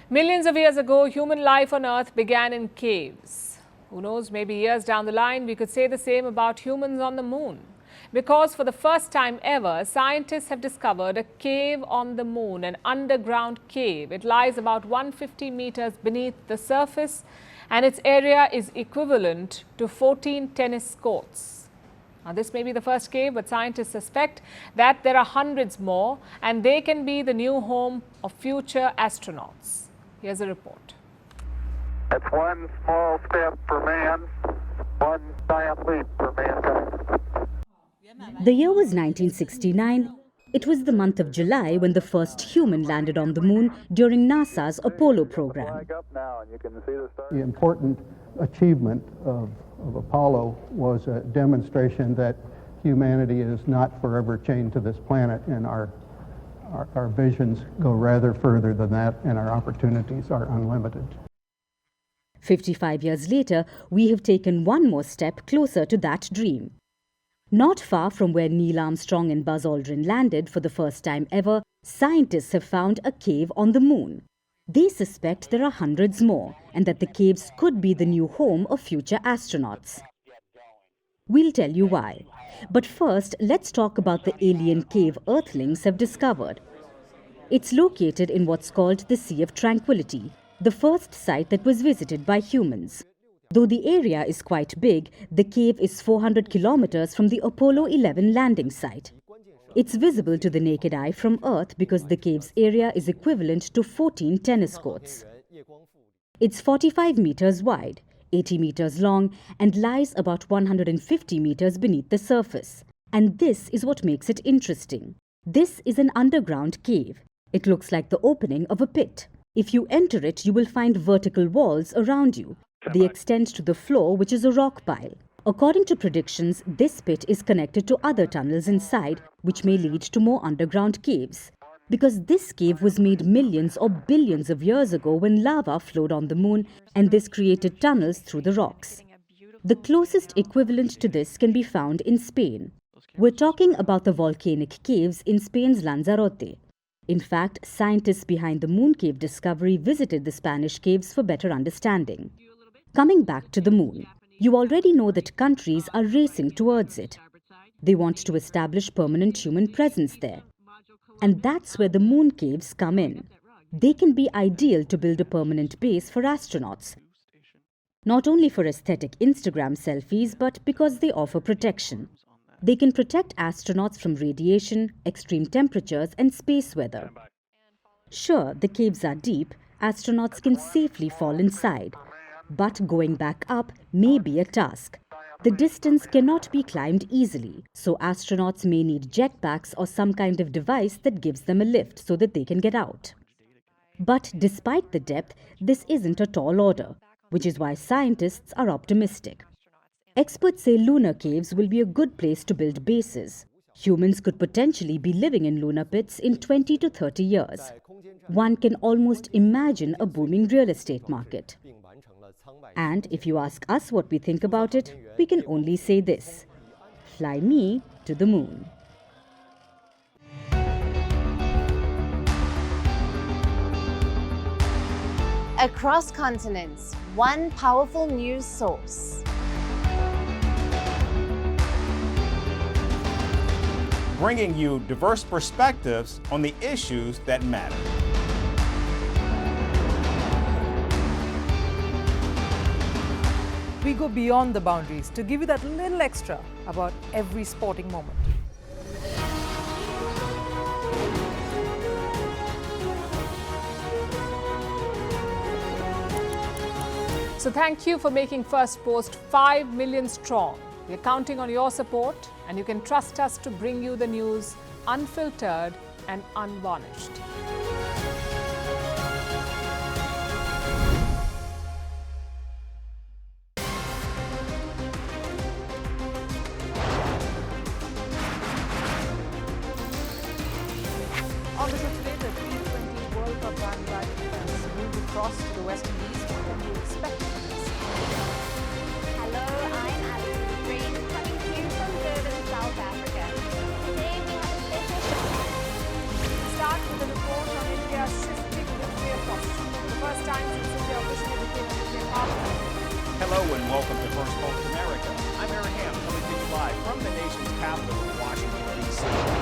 Millions of years ago, human life on Earth began in caves. Who knows, maybe years down the line, we could say the same about humans on the moon. Because for the first time ever, scientists have discovered a cave on the moon, an underground cave. It lies about 150 meters beneath the surface, and its area is equivalent to 14 tennis courts. Now, this may be the first cave, but scientists suspect that there are hundreds more, and they can be the new home of future astronauts. Here's a report. It's one small step for man, one giant leap for mankind. The year was 1969. It was the month of July when the first human landed on the moon during NASA's Apollo program. The important achievement of Apollo was a demonstration that humanity is not forever chained to this planet, and our visions go rather further than that, and our opportunities are unlimited. 55 years later, we have taken one more step closer to that dream. Not far from where Neil Armstrong and Buzz Aldrin landed for the first time ever, scientists have found a cave on the moon. They suspect there are hundreds more, and that the caves could be the new home of future astronauts. We'll tell you why. But first, let's talk about the alien cave Earthlings have discovered. It's located in what's called the Sea of Tranquility, the first site that was visited by humans. Though the area is quite big, the cave is 400 kilometers from the Apollo 11 landing site. It's visible to the naked eye from Earth because the cave's area is equivalent to 14 tennis courts. It's 45 meters wide, 80 meters long, and lies about 150 meters beneath the surface. And this is what makes it interesting. This is an underground cave. It looks like the opening of a pit. If you enter it, you will find vertical walls around you. They extend to the floor, which is a rock pile. According to predictions, this pit is connected to other tunnels inside, which may lead to more underground caves. Because this cave was made millions or billions of years ago when lava flowed on the moon, and this created tunnels through the rocks. The closest equivalent to this can be found in Spain. We're talking about the volcanic caves in Spain's Lanzarote. In fact, scientists behind the moon cave discovery visited the Spanish caves for better understanding. Coming back to the moon, you already know that countries are racing towards it. They want to establish permanent human presence there. And that's where the moon caves come in. They can be ideal to build a permanent base for astronauts. Not only for aesthetic Instagram selfies, but because they offer protection. They can protect astronauts from radiation, extreme temperatures, and space weather. Sure, the caves are deep, astronauts can safely fall inside. But going back up may be a task. The distance cannot be climbed easily, so astronauts may need jetpacks or some kind of device that gives them a lift so that they can get out. But despite the depth, this isn't a tall order, which is why scientists are optimistic. Experts say lunar caves will be a good place to build bases. Humans could potentially be living in lunar pits in 20 to 30 years. One can almost imagine a booming real estate market. And if you ask us what we think about it, we can only say this: fly me to the moon. Across continents, one powerful news source. Bringing you diverse perspectives on the issues that matter. We go beyond the boundaries to give you that little extra about every sporting moment. So thank you for making Firstpost 5 million strong. We're counting on your support, and you can trust us to bring you the news unfiltered and unvarnished. On the show today, the T20 World Cup bandwagon has moved across to the West Indies. What can you expect from this? Hello, I'm Aldrin, coming to you from Durban, South Africa. Today we have a special show. Start with a report on India's shifting nuclear posture. The to Firstpost America. I'm Aaron Ham, coming to you live from the nation's capital in Washington, D.C.